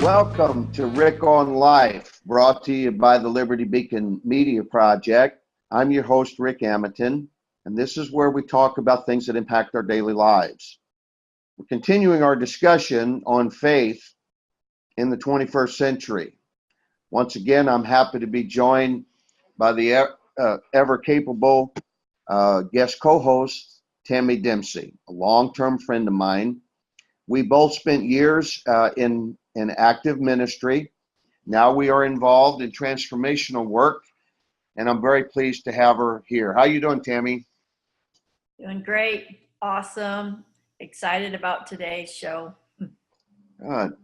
Welcome to Rick on Life, brought to you by the Liberty Beacon Media Project. I'm your host, Rick Amitin, and this is where we talk about things that impact our daily lives. We're continuing our discussion on faith in the 21st century. Once again, I'm happy to be joined by the ever-capable guest co-host, Tammy Dempsey, a long-term friend of mine. We both spent years in active ministry. Now we are involved in transformational work, and I'm very pleased to have her here. How you doing, Tammy? Doing great. Awesome. Excited about today's show. Good.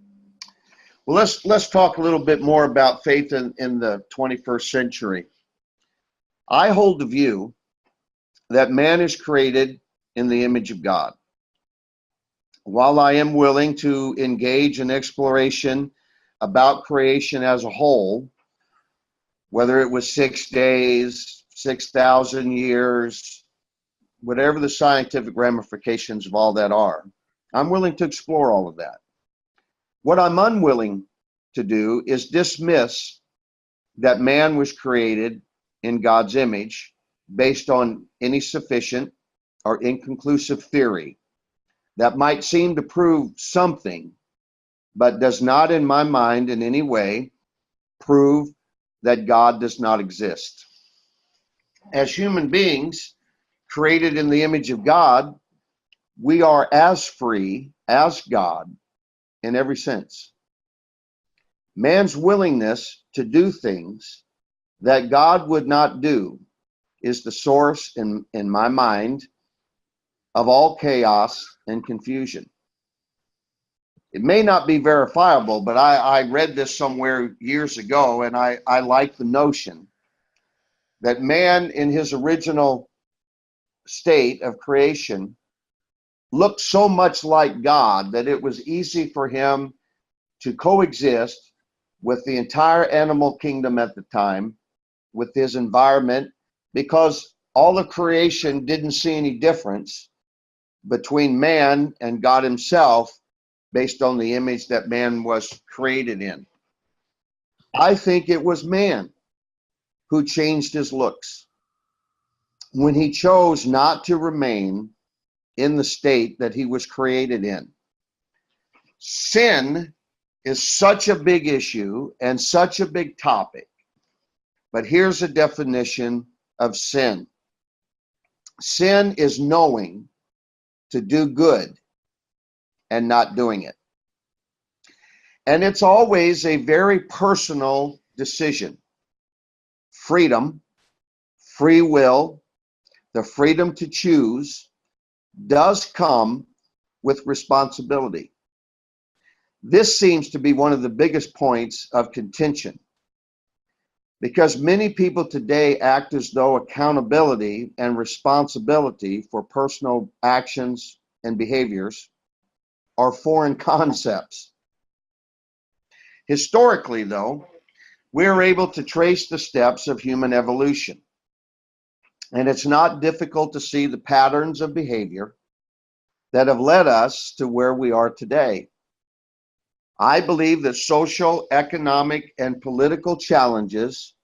Well, let's talk a little bit more about faith in the 21st century. I hold the view that man is created in the image of God. While I am willing to engage in exploration about creation as a whole, whether it was 6 days, 6,000 years, whatever the scientific ramifications of all that are, I'm willing to explore all of that. What I'm unwilling to do is dismiss that man was created in God's image based on any sufficient or inconclusive theory that might seem to prove something, but does not, in my mind, in any way, prove that God does not exist. As human beings, created in the image of God, we are as free as God in every sense. Man's willingness to do things that God would not do is the source, in my mind, of all chaos and confusion. It may not be verifiable, but I read this somewhere years ago, and I like the notion that man in his original state of creation looked so much like God that it was easy for him to coexist with the entire animal kingdom at the time, with his environment, because all of creation didn't see any difference between man and God himself based on the image that man was created in. I think it was man who changed his looks when he chose not to remain in the state that he was created in. Sin is such a big issue and such a big topic, but here's a definition of sin. Sin is knowing to do good and not doing it. And it's always a very personal decision. Freedom, free will, the freedom to choose does come with responsibility. This seems to be one of the biggest points of contention, because many people today act as though accountability and responsibility for personal actions and behaviors are foreign concepts. Historically, though, we are able to trace the steps of human evolution, and it's not difficult to see the patterns of behavior that have led us to where we are today. I believe that social, economic, and political challenges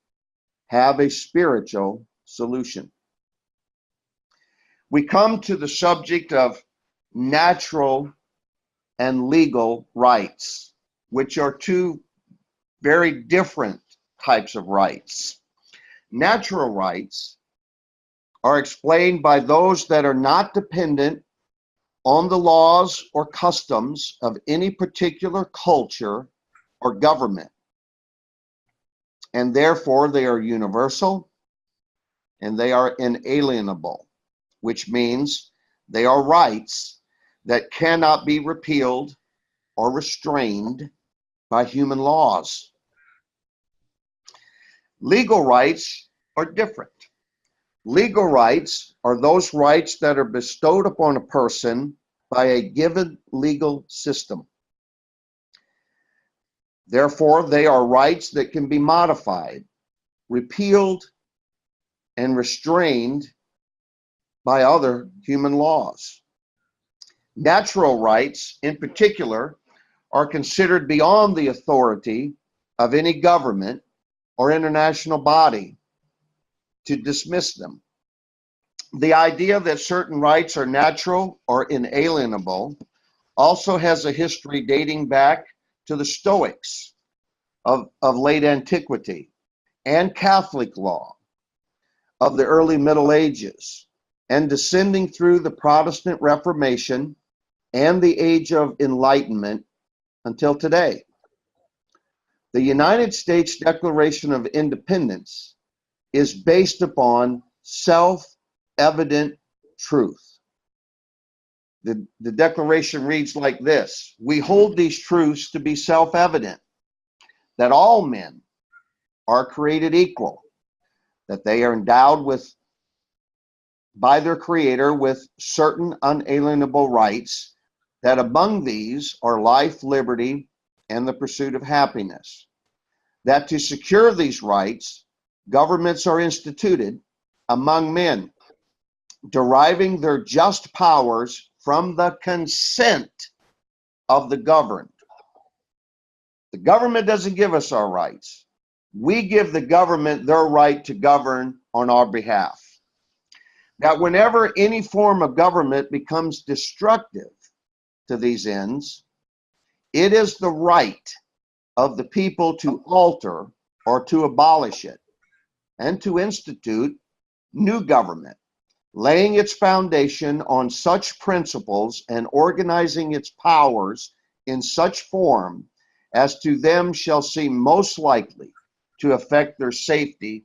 have a spiritual solution. We come to the subject of natural and legal rights, which are two very different types of rights. Natural rights are explained by those that are not dependent on the laws or customs of any particular culture or government. And therefore, they are universal and they are inalienable, which means they are rights that cannot be repealed or restrained by human laws. Legal rights are different. Legal rights are those rights that are bestowed upon a person by a given legal system. Therefore, they are rights that can be modified, repealed, and restrained by other human laws. Natural rights, in particular, are considered beyond the authority of any government or international body to dismiss them. The idea that certain rights are natural or inalienable also has a history dating back to the Stoics of late antiquity and Catholic law of the early Middle Ages, and descending through the Protestant Reformation and the Age of Enlightenment until today. The United States Declaration of Independence is based upon self-evident truth. The Declaration reads like this: we hold these truths to be self-evident, that all men are created equal, that they are endowed with, by their Creator, with certain unalienable rights, that among these are life, liberty, and the pursuit of happiness. That to secure these rights, governments are instituted among men, deriving their just powers from the consent of the governed. The government doesn't give us our rights. We give the government their right to govern on our behalf. That whenever any form of government becomes destructive to these ends, it is the right of the people to alter or to abolish it, and to institute new government, laying its foundation on such principles and organizing its powers in such form as to them shall seem most likely to affect their safety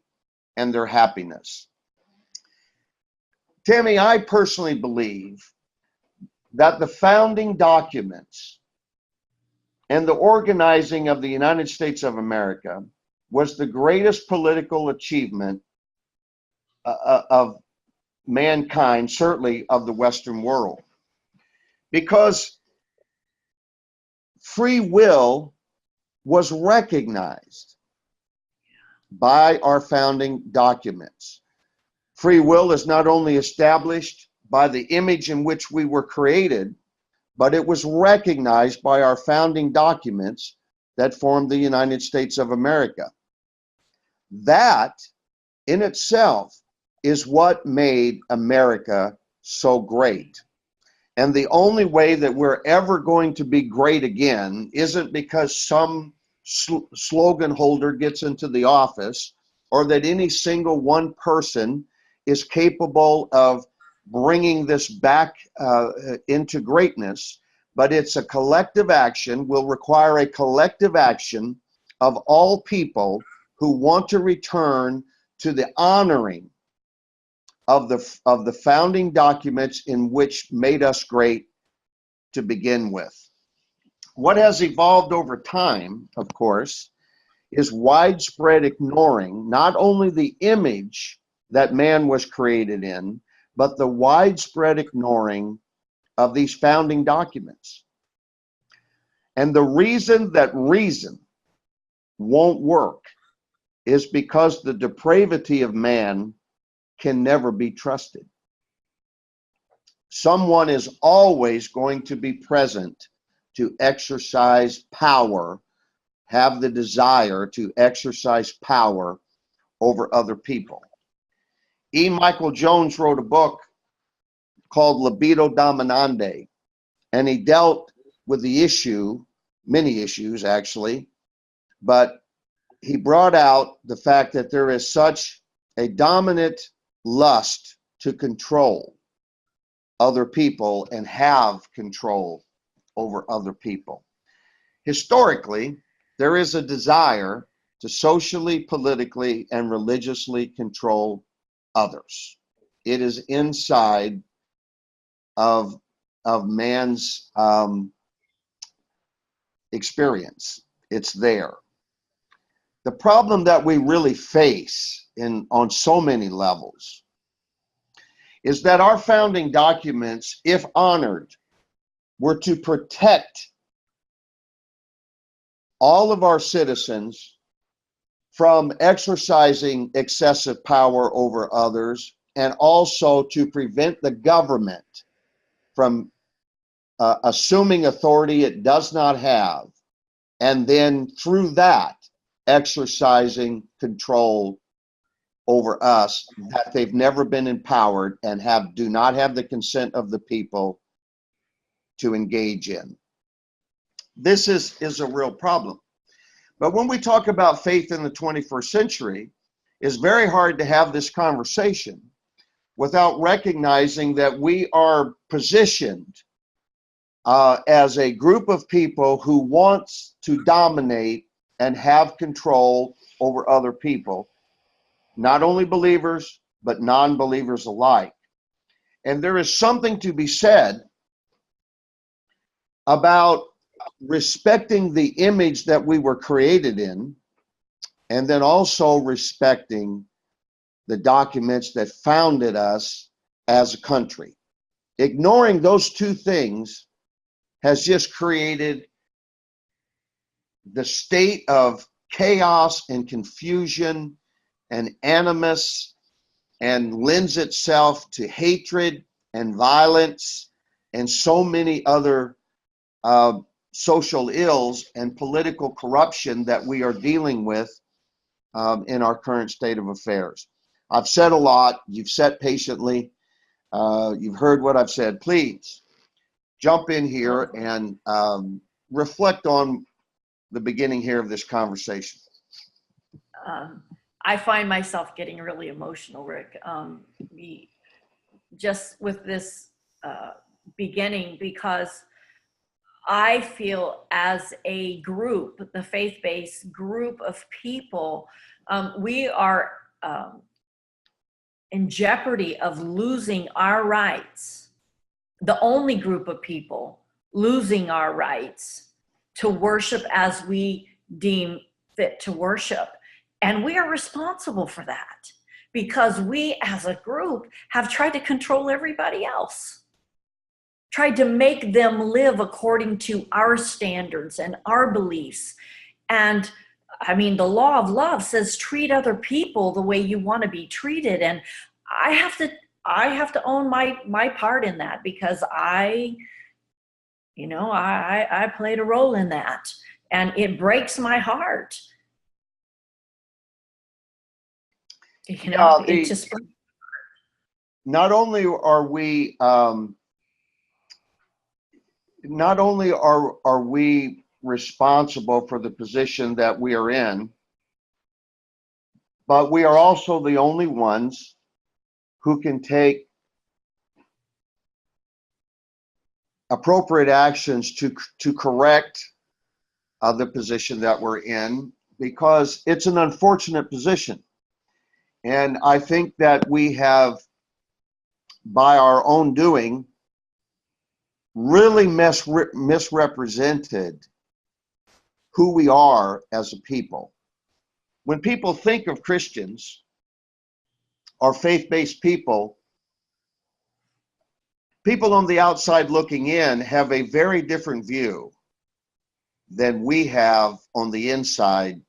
and their happiness. Tammy, I personally believe that the founding documents and the organizing of the United States of America was the greatest political achievement of mankind, certainly of the Western world, because free will was recognized by our founding documents. Free will is not only established by the image in which we were created, but it was recognized by our founding documents that formed the United States of America. That in itself is what made America so great. And the only way that we're ever going to be great again isn't because some slogan holder gets into the office, or that any single one person is capable of bringing this back into greatness, but it's a collective action, will require a collective action of all people who want to return to the honoring of the founding documents in which made us great to begin with. What has evolved over time, of course, is widespread ignoring not only the image that man was created in, but the widespread ignoring of these founding documents. And the reason that reason won't work is because the depravity of man can never be trusted. Someone is always going to be present to exercise power, have the desire to exercise power over other people. E. Michael Jones wrote a book called Libido Dominandi, and he dealt with the issue, many issues actually, but he brought out the fact that there is such a dominant lust to control other people and have control over other people. Historically, there is a desire to socially, politically, and religiously control others. It is inside of man's experience. It's there. the problem that we really face on so many levels is that our founding documents, if honored, were to protect all of our citizens from exercising excessive power over others, and also to prevent the government from assuming authority it does not have, and then through that exercising control over us that they've never been empowered and do not have the consent of the people to engage in. This is a real problem. But when we talk about faith in the 21st century, it's very hard to have this conversation without recognizing that we are positioned as a group of people who wants to dominate and have control over other people, not only believers, but non-believers alike. And there is something to be said about respecting the image that we were created in, and then also respecting the documents that founded us as a country. Ignoring those two things has just created the state of chaos and confusion and animus, and lends itself to hatred and violence and so many other social ills and political corruption that we are dealing with in our current state of affairs. I've said a lot. You've sat patiently. You've heard what I've said. Please jump in here and reflect on the beginning here of this conversation. I find myself getting really emotional, Rick, just with this beginning, because I feel as a group, the faith-based group of people, we are in jeopardy of losing our rights, the only group of people losing our rights to worship as we deem fit to worship. And we are responsible for that because we as a group have tried to control everybody else, tried to make them live according to our standards and our beliefs. And I mean, the law of love says treat other people the way you want to be treated. And I have to own my part in that, because I played a role in that, and it breaks my heart. It just not only are we responsible for the position that we are in, but we are also the only ones who can take appropriate actions to correct the position that we're in, because it's an unfortunate position. And I think that we have, by our own doing, really misrepresented who we are as a people. When people think of Christians or faith-based people, people on the outside looking in have a very different view than we have on the inside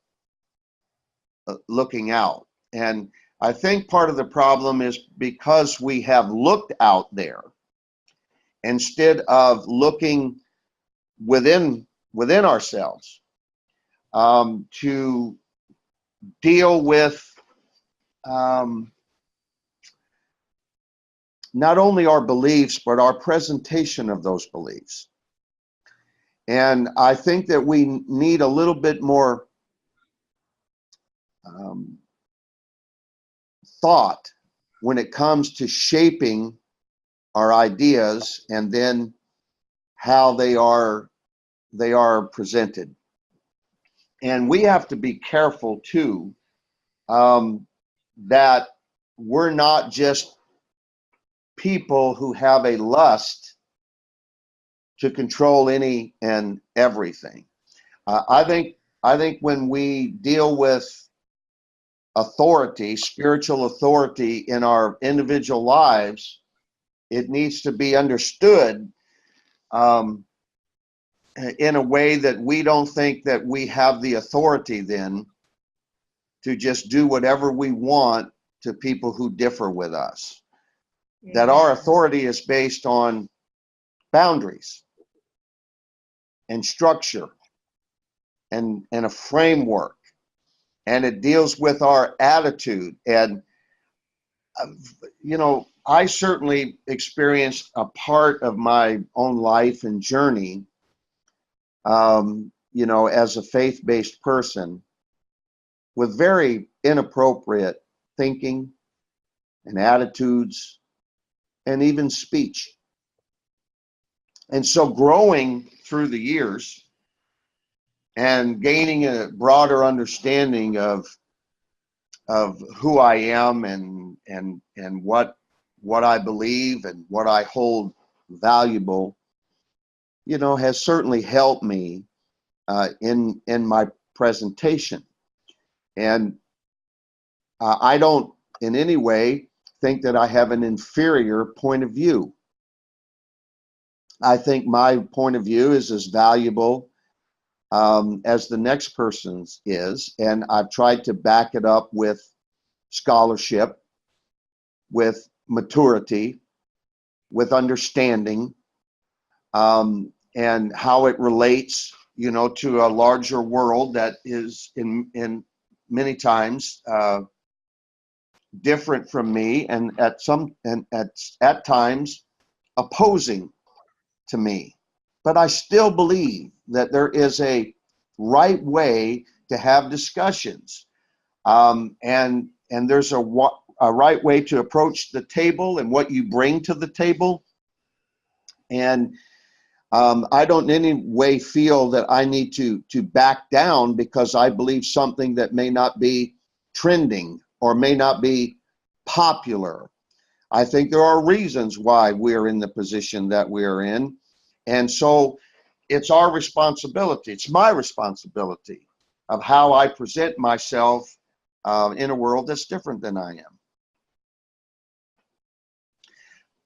looking out. And I think part of the problem is because we have looked out there instead of looking within ourselves to deal with not only our beliefs, but our presentation of those beliefs. And I think that we need a little bit more thought when it comes to shaping our ideas and then how they are presented. And we have to be careful too, that we're not just people who have a lust to control any and everything. I think I think when we deal with authority, spiritual authority in our individual lives, it needs to be understood in a way that we don't think that we have the authority then to just do whatever we want to people who differ with us. That our authority is based on boundaries and structure and a framework, and it deals with our attitude. And I certainly experienced a part of my own life and journey, as a faith-based person, with very inappropriate thinking and attitudes and even speech. And so growing through the years and gaining a broader understanding of who I am and what I believe and what I hold valuable, has certainly helped me in my presentation. And I don't in any way think that I have an inferior point of view. I think my point of view is as valuable as the next person's is, and I've tried to back it up with scholarship, with maturity, with understanding, and how it relates, to a larger world that is in many times different from me, and at times opposing to me. But I still believe that there is a right way to have discussions, and there's a right way to approach the table and what you bring to the table. And I don't in any way feel that I need to back down because I believe something that may not be trending or may not be popular. I think there are reasons why we're in the position that we're in. And so it's our responsibility, it's my responsibility of how I present myself in a world that's different than I am.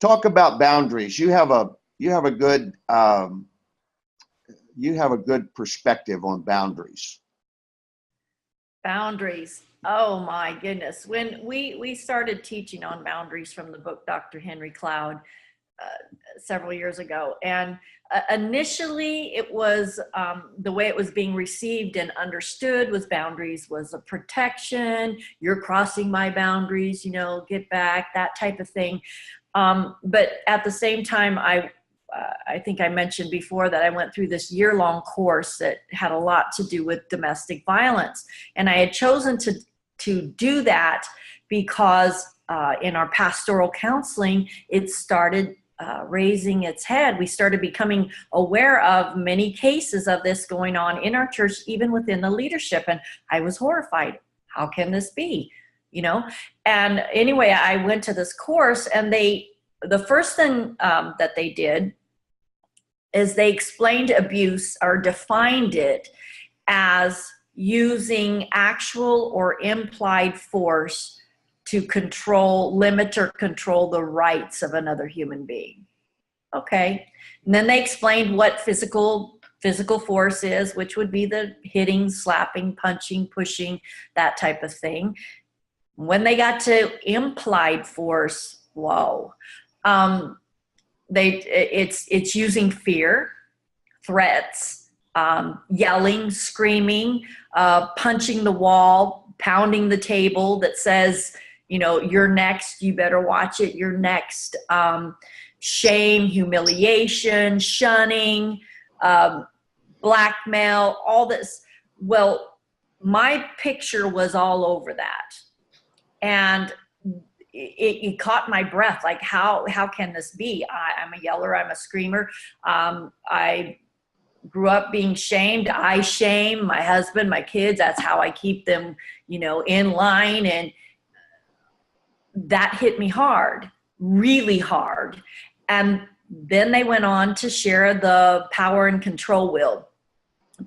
Talk about boundaries. You have a good perspective on boundaries. Boundaries. Oh my goodness. When we started teaching on boundaries from the book Dr. Henry Cloud several years ago, and initially it was the way it was being received and understood was boundaries was a protection. You're crossing my boundaries, get back, that type of thing. But at the same time, I think I mentioned before that I went through this year-long course that had a lot to do with domestic violence. And I had chosen to do that because in our pastoral counseling, it started raising its head. We started becoming aware of many cases of this going on in our church, even within the leadership. And I was horrified. How can this be? And anyway, I went to this course, and the first thing that they did is they explained abuse or defined it as using actual or implied force to limit or control the rights of another human being. Okay. And then they explained what physical force is, which would be the hitting, slapping, punching, pushing, that type of thing. When they got to implied force, whoa. It's using fear, threats, yelling, screaming, punching the wall, pounding the table that says, you're next, you better watch it, you're next. Shame, humiliation, shunning, blackmail, all this. Well, my picture was all over that. And it caught my breath. Like, how can this be? I'm a yeller. I'm a screamer. I grew up being shamed. I shame my husband, my kids. That's how I keep them, in line. And that hit me hard, really hard. And then they went on to share the power and control wheel.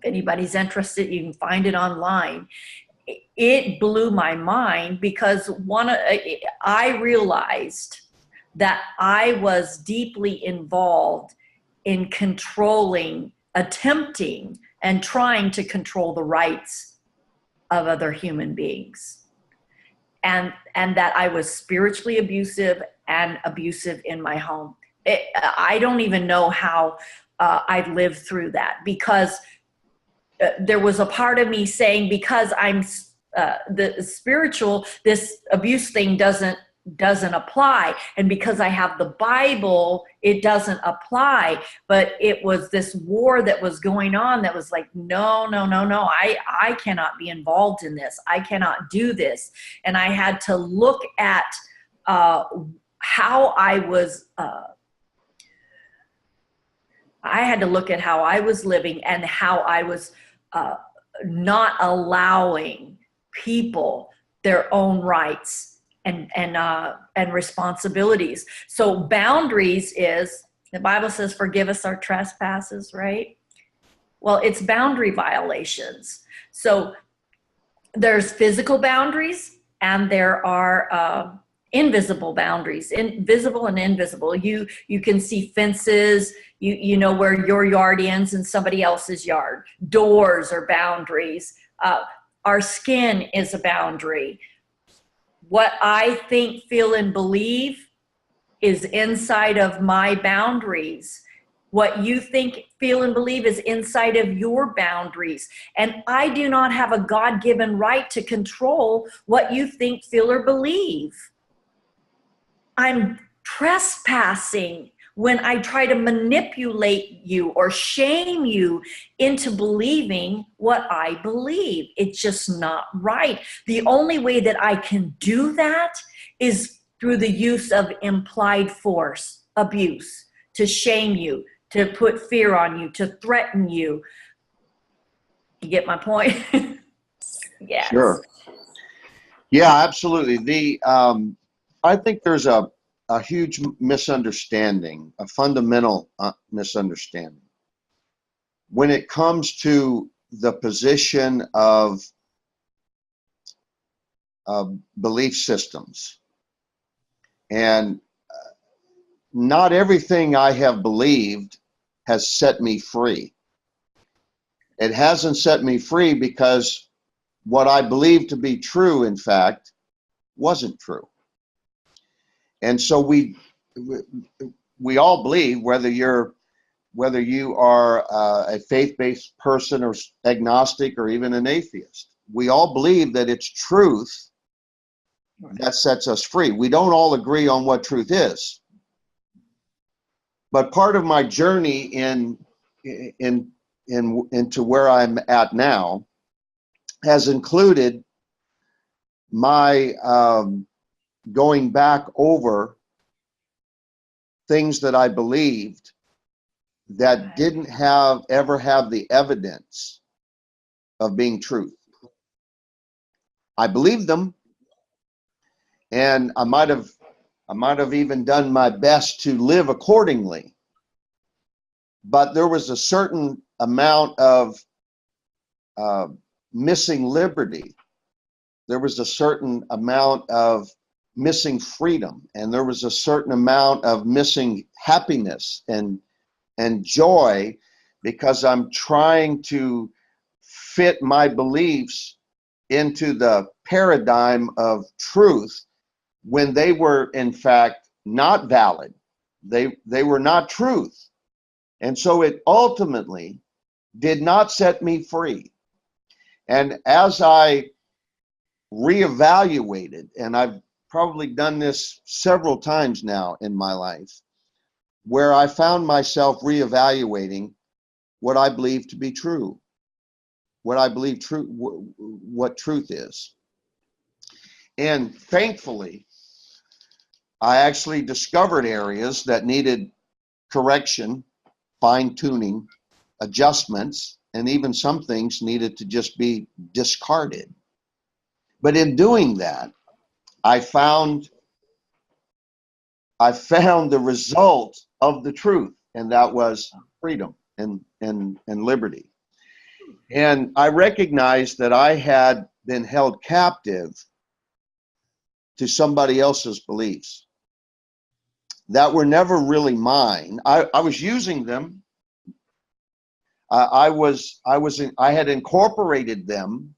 anybody's interested, you can find it online. It blew my mind because I realized that I was deeply involved in attempting and trying to control the rights of other human beings. And that I was spiritually abusive and abusive in my home. I don't even know how I've lived through that, because there was a part of me saying, because I'm the spiritual, this abuse thing doesn't apply, and because I have the Bible, it doesn't apply. But it was this war that was going on that was like, no, I cannot be involved in this. I cannot do this. And I had to look at how I was living, and how I was not allowing people their own rights and responsibilities. So boundaries is, the Bible says, forgive us our trespasses, right? Well, it's boundary violations. So there's physical boundaries, and there are invisible boundaries, invisible and invisible. You can see fences, you know where your yard ends and somebody else's yard. Doors are boundaries. Our skin is a boundary. What I think, feel, and believe is inside of my boundaries. What you think, feel, and believe is inside of your boundaries. And I do not have a God-given right to control what you think, feel, or believe. I'm trespassing when I try to manipulate you or shame you into believing what I believe. It's just not right. The only way that I can do that is through the use of implied force, abuse, to shame you, to put fear on you, to threaten you. You get my point? Yes. Sure. Yeah, absolutely. I think there's a huge misunderstanding, a fundamental misunderstanding when it comes to the position of belief systems. And not everything I have believed has set me free. It hasn't set me free because what I believed to be true, in fact, wasn't true. And so we all believe, whether you are a faith-based person or agnostic or even an atheist, we all believe that it's truth that sets us free. We don't all agree on what truth is. But part of my journey into where I'm at now has included my going back over things that I believed that didn't ever have the evidence of being truth. I believed them, and I might have even done my best to live accordingly. But there was a certain amount of missing liberty. There was a certain amount of missing freedom, and there was a certain amount of missing happiness and joy, because I'm trying to fit my beliefs into the paradigm of truth when they were in fact not valid. They were not truth. And so it ultimately did not set me free. And as I reevaluated, and I've probably done this several times now in my life, where I found myself reevaluating what I believe to be true, what I believe what truth is. And thankfully, I actually discovered areas that needed correction, fine-tuning, adjustments, and even some things needed to just be discarded. But in doing that, I found the result of the truth, and that was freedom and liberty. And I recognized that I had been held captive to somebody else's beliefs that were never really mine. I was using them. I had incorporated them,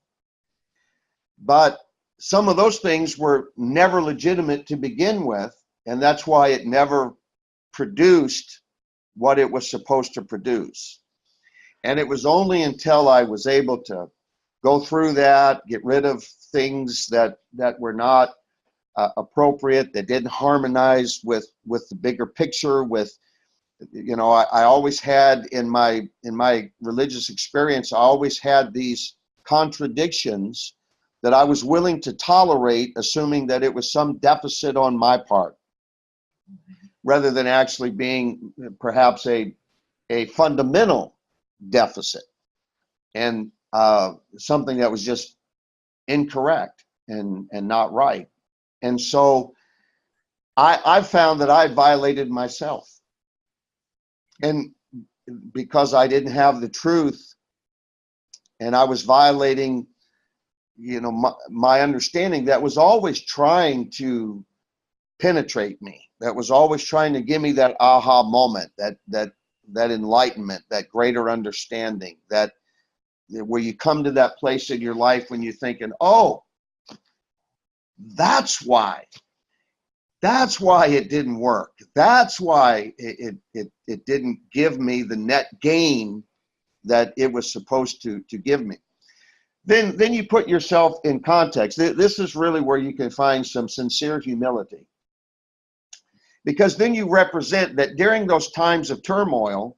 but some of those things were never legitimate to begin with, and that's why it never produced what it was supposed to produce. And it was only until I was able to go through that, get rid of things that were not appropriate, that didn't harmonize with the bigger picture. With, you know, I always had in my religious experience, I always had these contradictions that I was willing to tolerate, assuming that it was some deficit on my part, rather than actually being perhaps a fundamental deficit, and something that was just incorrect and not right. And so I found that I violated myself. And because I didn't have the truth, and I was violating, you know, my understanding that was always trying to penetrate me, that was always trying to give me that aha moment, that enlightenment, that greater understanding, that where you come to that place in your life when you're thinking, oh, that's why it didn't work. That's why it didn't give me the net gain that it was supposed to give me. Then you put yourself in context. This is really where you can find some sincere humility, because then you represent that during those times of turmoil,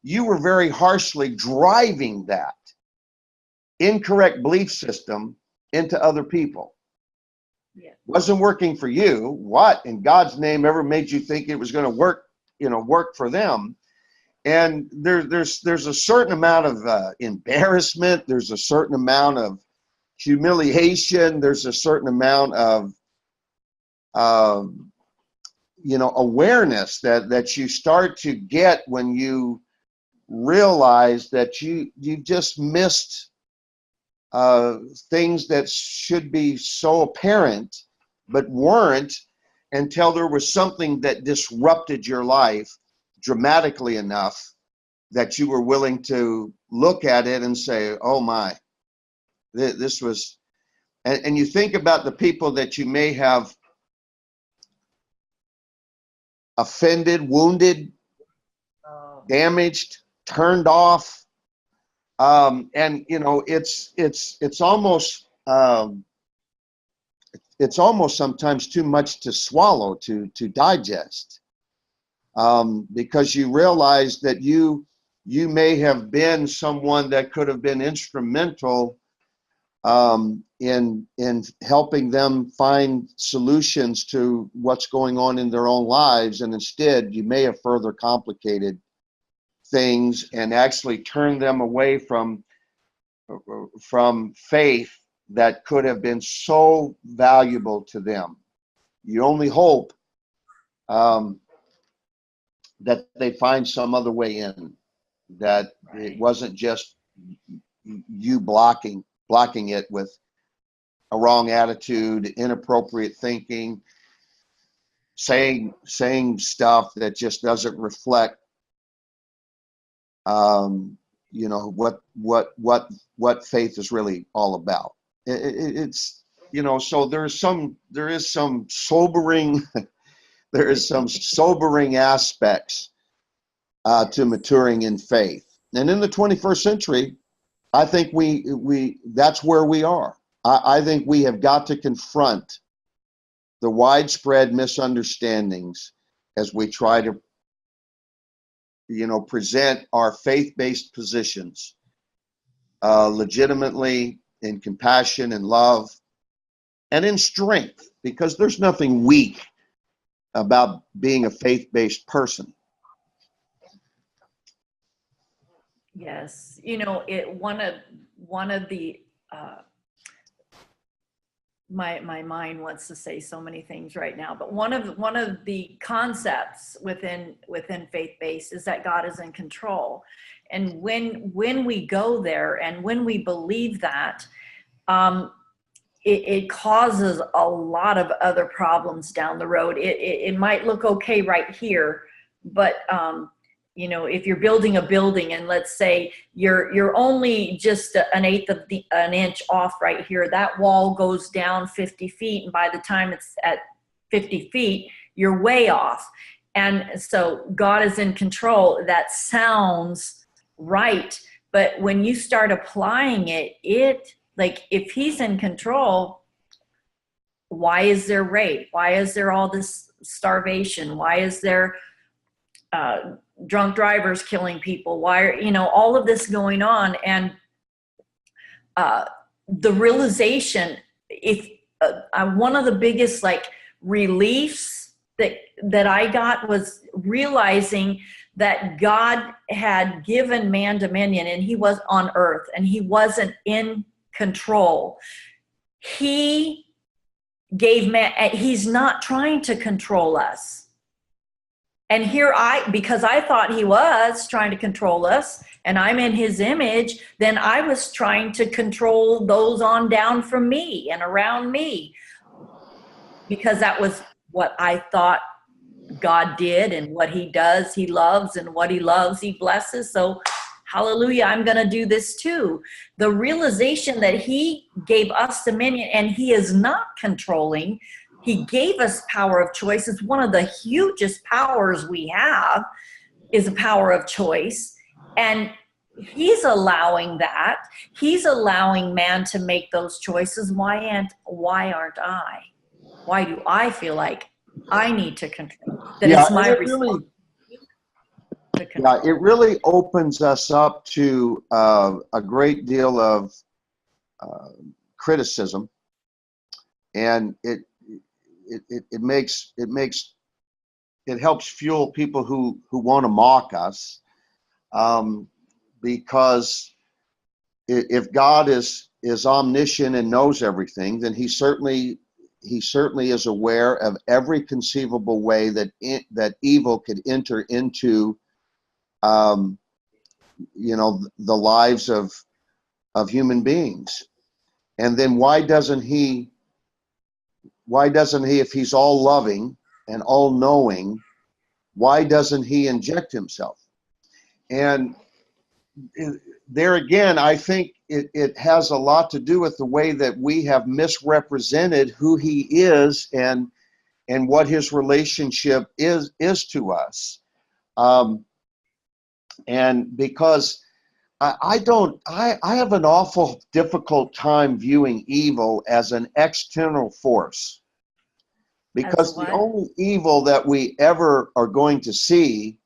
you were very harshly driving that incorrect belief system into other people. Yeah. Wasn't working for you. What in God's name ever made you think it was going to work, work for them? And there's a certain amount of embarrassment. There's a certain amount of humiliation. There's a certain amount of awareness that you start to get when you realize that you just missed things that should be so apparent but weren't, until there was something that disrupted your life dramatically enough that you were willing to look at it and say, oh my, this was, and you think about the people that you may have offended, wounded, damaged, turned off. And it's almost sometimes too much to swallow, to digest, because you realize that you may have been someone that could have been instrumental in helping them find solutions to what's going on in their own lives, and instead you may have further complicated things and actually turn them away from faith that could have been so valuable to them. You only hope that they find some other way in, that it wasn't just you blocking it with a wrong attitude, inappropriate thinking, saying stuff that just doesn't reflect what faith is really all about. It's so there is some sobering there is some sobering aspects to maturing in faith. And in the 21st century, I think we that's where we are. I think we have got to confront the widespread misunderstandings as we try to present our faith-based positions legitimately, in compassion and love and in strength, because there's nothing weak about being a faith-based person. Yes, one of the my mind wants to say so many things right now, but one of the concepts within faith-based is that God is in control. And when we go there and when we believe that, it causes a lot of other problems down the road. It might look okay right here, but you know, if you're building a building and let's say you're only just an eighth of an inch off right here, that wall goes down 50 feet, and by the time it's at 50 feet, you're way off. And so God is in control. That sounds right, but when you start applying it, like, if he's in control, why is there rape? Why is there all this starvation? Why is there drunk drivers killing people? Why are, you know, all of this going on? And the realization, if one of the biggest like reliefs that I got was realizing that God had given man dominion, and he was on earth and he wasn't in control. He gave man, he's not trying to control us. And here because I thought he was trying to control us and I'm in his image, then I was trying to control those on down from me and around me, because that was what I thought God did, and what he does, he loves, and what he loves, he blesses. So hallelujah, I'm going to do this too. The realization that he gave us dominion and he is not controlling. He gave us power of choice. It's one of the hugest powers we have, is a power of choice. And he's allowing that. He's allowing man to make those choices. Why aren't I? Why do I feel like I need to control? That it's my responsibility. Yeah, it really opens us up to a great deal of criticism, and it helps fuel people who want to mock us, because if God is omniscient and knows everything, then he certainly is aware of every conceivable way that evil could enter into you know, the lives of human beings. And then why doesn't he, if he's all loving and all knowing, why doesn't he inject himself? And there again, I think it has a lot to do with the way that we have misrepresented who he is and what his relationship is to us. And because I have an awful difficult time viewing evil as an external force, because the only evil that we ever are going to see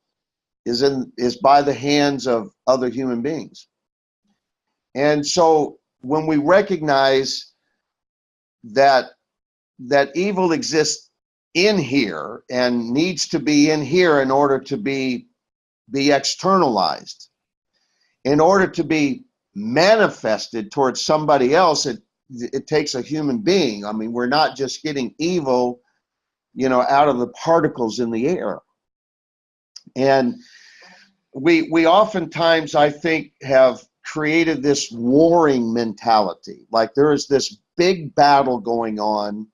is by the hands of other human beings. And so when we recognize that evil exists in here and needs to be in here in order to be externalized, in order to be manifested towards somebody else, it takes a human being. I mean, we're not just getting evil, you know, out of the particles in the air. And we oftentimes, I think, have created this warring mentality, like there is this big battle going on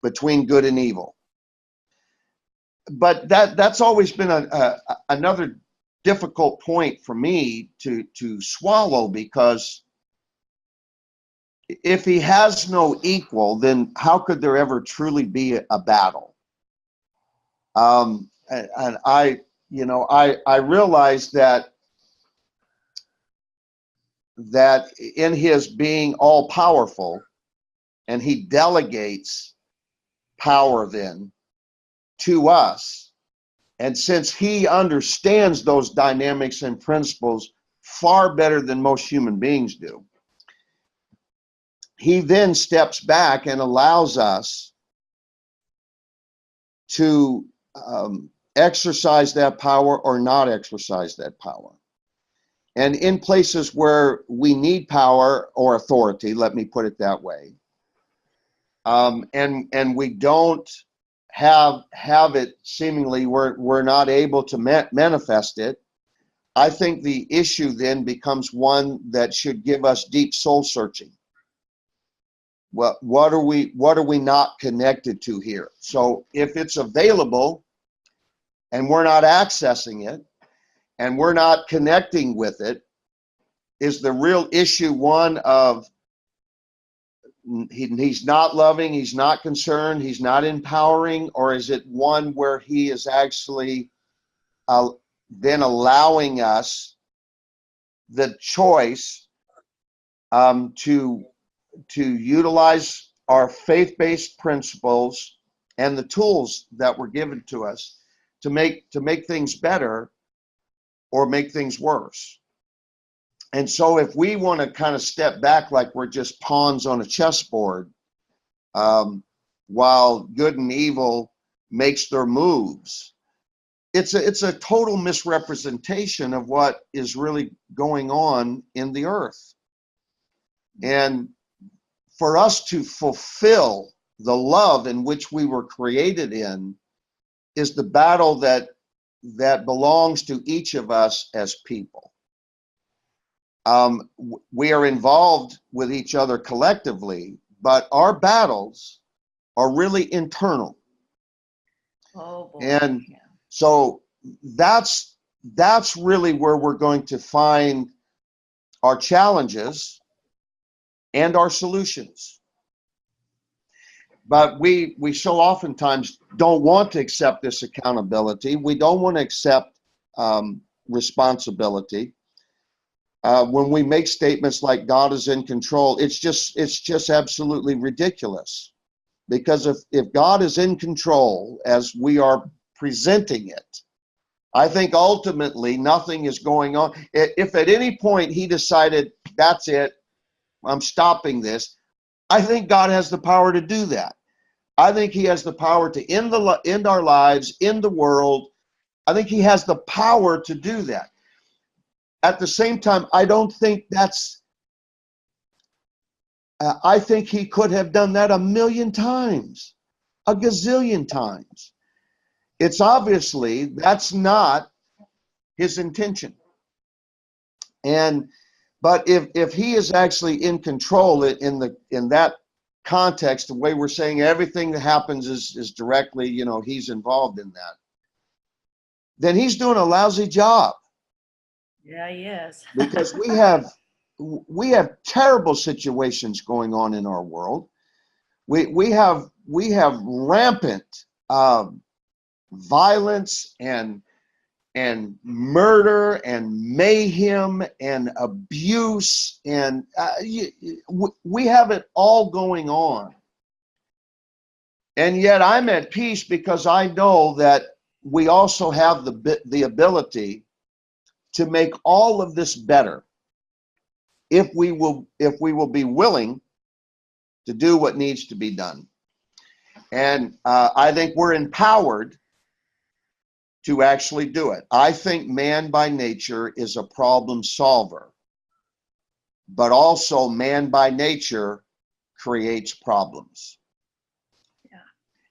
between good and evil. But that's always been another difficult point for me to swallow, because if he has no equal, then how could there ever truly be a battle? And I realize that in his being all powerful, and he delegates power then to us. And since he understands those dynamics and principles far better than most human beings do, he then steps back and allows us to exercise that power or not exercise that power. And in places where we need power or authority, let me put it that way, and we don't have it seemingly, we're not able to manifest it, I think the issue then becomes one that should give us deep soul searching. What are we not connected to here? So if it's available and we're not accessing it and we're not connecting with it, is the real issue one of he's not loving, he's not concerned, he's not empowering, or is it one where he is actually then allowing us the choice to utilize our faith-based principles and the tools that were given to us to make things better or make things worse? And so if we want to kind of step back like we're just pawns on a chessboard, while good and evil makes their moves, it's a total misrepresentation of what is really going on in the earth. And for us to fulfill the love in which we were created in is the battle that belongs to each of us as people. We are involved with each other collectively, but our battles are really internal. Oh boy. And so that's really where we're going to find our challenges and our solutions. But we so oftentimes don't want to accept this accountability. We don't want to accept responsibility. When we make statements like God is in control, it's just absolutely ridiculous. Because if God is in control as we are presenting it, I think ultimately nothing is going on. If at any point he decided, that's it, I'm stopping this, I think God has the power to do that. I think he has the power to end our lives, end the world. I think he has the power to do that. At the same time, I don't think I think he could have done that a million times, a gazillion times. It's obviously that's not his intention. But if he is actually in control in that context, the way we're saying everything that happens is directly, he's involved in that, then he's doing a lousy job. Yeah, he is. Because we have terrible situations going on in our world. We have rampant violence and murder and mayhem and abuse, and we have it all going on. And yet I'm at peace because I know that we also have the ability to make all of this better if we will be willing to do what needs to be done. And I think we're empowered to actually do it. I think man by nature is a problem solver, but also man by nature creates problems. Yeah.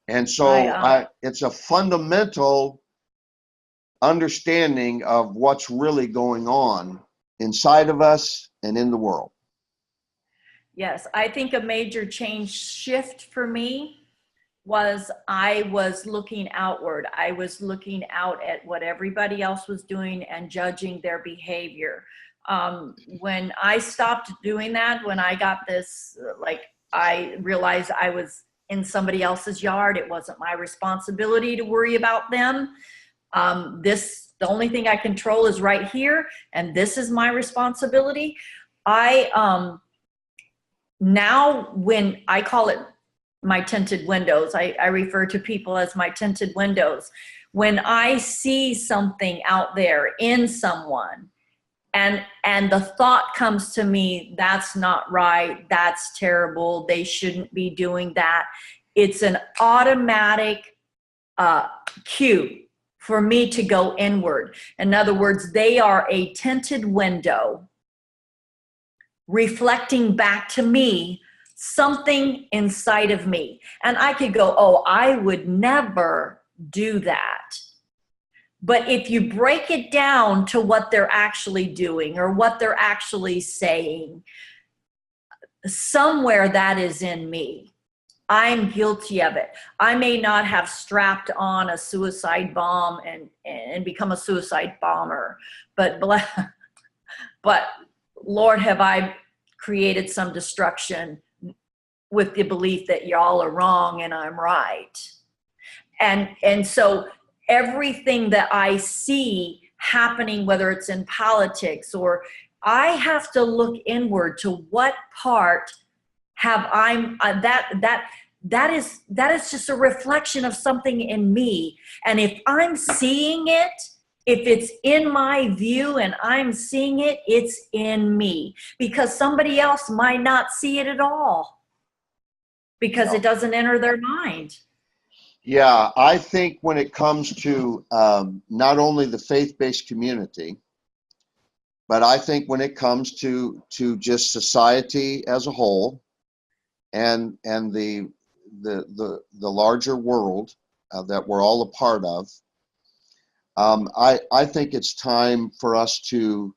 And so it's a fundamental understanding of what's really going on inside of us and in the world. Yes, I think a major shift for me was I was looking outward. I was looking out at what everybody else was doing and judging their behavior. When I stopped doing that, when I got this, I realized I was in somebody else's yard. It wasn't my responsibility to worry about them. The only thing I control is right here, and this is my responsibility. Now when I call it my tinted windows, I refer to people as my tinted windows. When I see something out there in someone and the thought comes to me, that's not right, that's terrible, they shouldn't be doing that, it's an automatic cue for me to go inward. In other words, they are a tinted window reflecting back to me something inside of me. And I could go, oh, I would never do that. But if you break it down to what they're actually doing or what they're actually saying, somewhere that is in me. I'm guilty of it. I may not have strapped on a suicide bomb and become a suicide bomber, but Lord, have I created some destruction with the belief that y'all are wrong and I'm right. And so everything that I see happening, whether it's in politics, or I have to look inward to what part have that is just a reflection of something in me. And if I'm seeing it, if it's in my view and I'm seeing it, it's in me, because somebody else might not see it at all because it doesn't enter their mind. Yeah, I think when it comes to not only the faith-based community, but I think when it comes to just society as a whole, and the larger world that we're all a part of, I think it's time for us to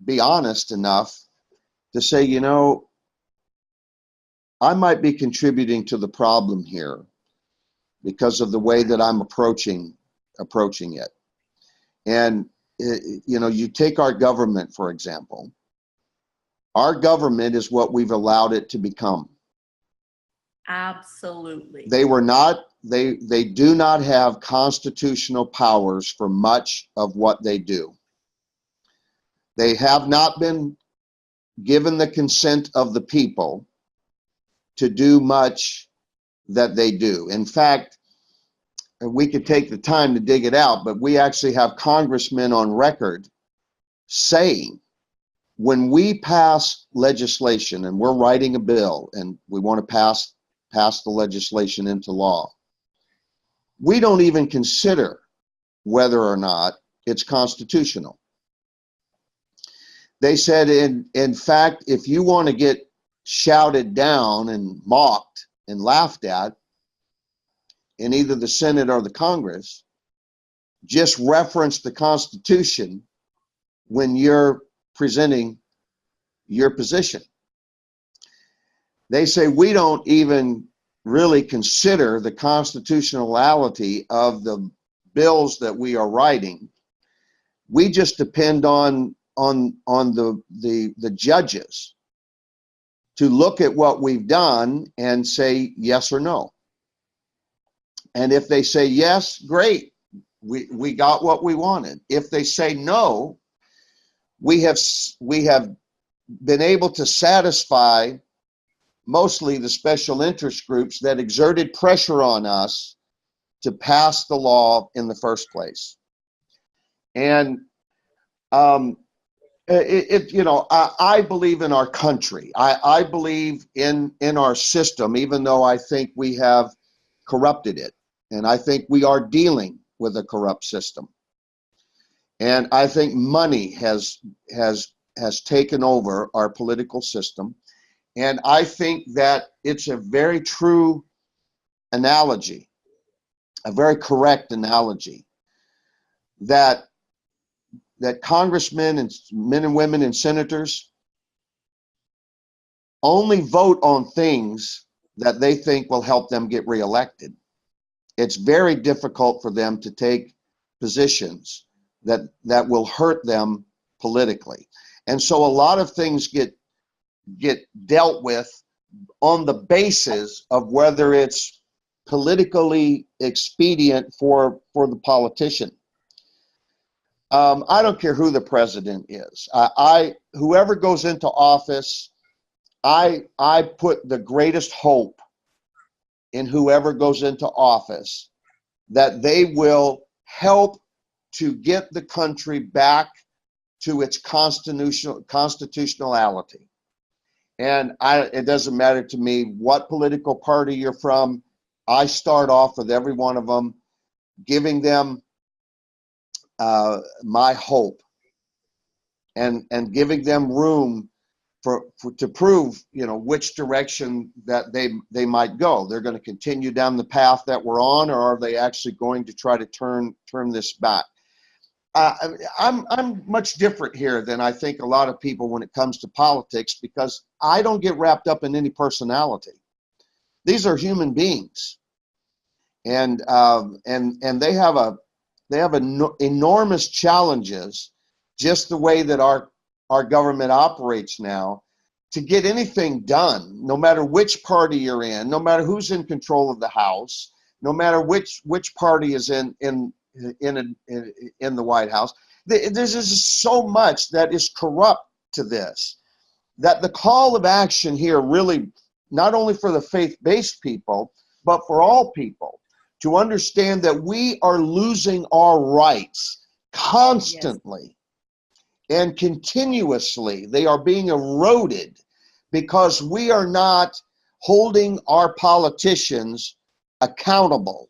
be honest enough to say, you know, I might be contributing to the problem here because of the way that I'm approaching it. And you know, you take our government, for example. Our government is what we've allowed it to become. Absolutely. They do not have constitutional powers for much of what they do. They have not been given the consent of the people to do much that they do. In fact, we could take the time to dig it out, but we actually have congressmen on record saying, when we pass legislation and we're writing a bill and we want to pass the legislation into law, we don't even consider whether or not it's constitutional. They said, in fact, if you want to get shouted down and mocked and laughed at in either the Senate or the Congress, just reference the Constitution when you're presenting your position. They say we don't even really consider the constitutionality of the bills that we are writing. We just depend on the judges to look at what we've done and say yes or no. And if they say yes, great, we got what we wanted. If they say no, we have been able to satisfy mostly the special interest groups that exerted pressure on us to pass the law in the first place. And you know, I believe in our country. I believe in our system, even though I think we have corrupted it. And I think we are dealing with a corrupt system. And I think money has taken over our political system. And I think that it's a very true analogy, a very correct analogy, that congressmen and men and women and senators only vote on things that they think will help them get reelected. It's very difficult for them to take positions that will hurt them politically. And so a lot of things get dealt with on the basis of whether it's politically expedient for the politician. I don't care who the president is. Whoever goes into office, I put the greatest hope in whoever goes into office that they will help to get the country back to its constitutionality. And it doesn't matter to me what political party you're from. I start off with every one of them, giving them my hope and giving them room to prove, which direction that they might go. They're going to continue down the path that we're on, or are they actually going to try to turn this back? I'm much different here than I think a lot of people when it comes to politics, because I don't get wrapped up in any personality. These are human beings, and they have enormous challenges, just the way that our government operates now, to get anything done, no matter which party you're in, no matter who's in control of the House, no matter which party is in the White House. There's just so much that is corrupt to this, that the call of action here really, not only for the faith-based people, but for all people, to understand that we are losing our rights constantly. Yes. And continuously. They are being eroded because we are not holding our politicians accountable.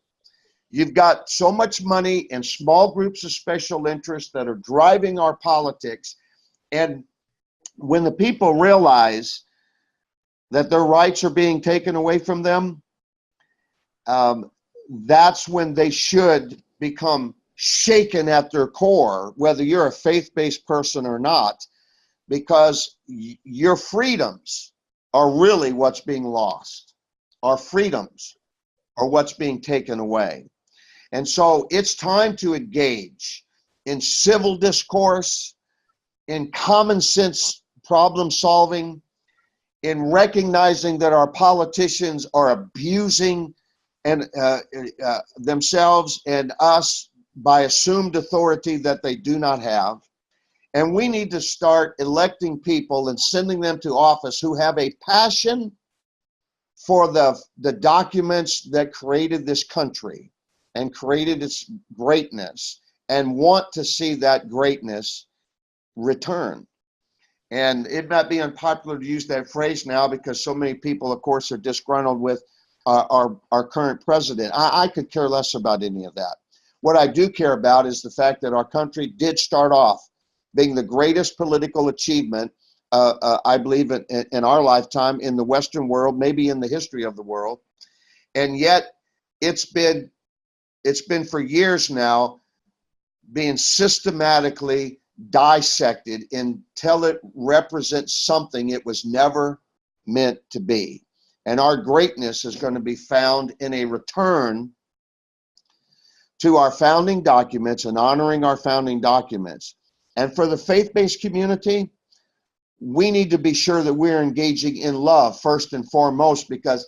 You've got so much money and small groups of special interest that are driving our politics. And when the people realize that their rights are being taken away from them, that's when they should become shaken at their core, whether you're a faith-based person or not, because your freedoms are really what's being lost. Our freedoms are what's being taken away. And so it's time to engage in civil discourse, in common sense problem solving, in recognizing that our politicians are abusing themselves and us by assumed authority that they do not have. And we need to start electing people and sending them to office who have a passion for the documents that created this country and created its greatness, and want to see that greatness return. And it might be unpopular to use that phrase now, because so many people, of course, are disgruntled with our current president. I could care less about any of that. What I do care about is the fact that our country did start off being the greatest political achievement, I believe, in our lifetime in the Western world, maybe in the history of the world. And yet it's been for years now being systematically dissected until it represents something it was never meant to be. And our greatness is going to be found in a return to our founding documents and honoring our founding documents. And for the faith-based community, we need to be sure that we're engaging in love first and foremost, because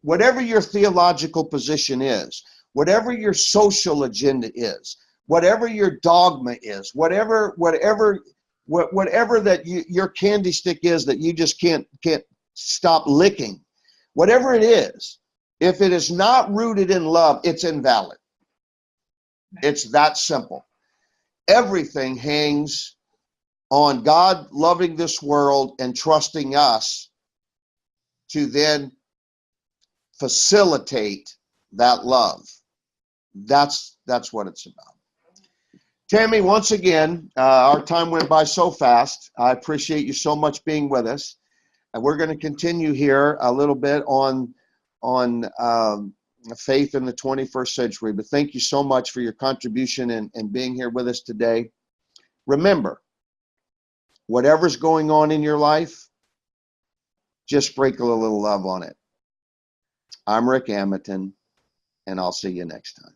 whatever your theological position is, whatever your social agenda is, whatever your dogma is, whatever that your candy stick is that you just can't stop licking, whatever it is, if it is not rooted in love, it's invalid. It's that simple. Everything hangs on God loving this world and trusting us to then facilitate that love. That's what it's about. Tammy, once again, our time went by so fast. I appreciate you so much being with us. And we're going to continue here a little bit on faith in the 21st century. But thank you so much for your contribution and being here with us today. Remember, whatever's going on in your life, just sprinkle a little love on it. I'm Rick Amitin, and I'll see you next time.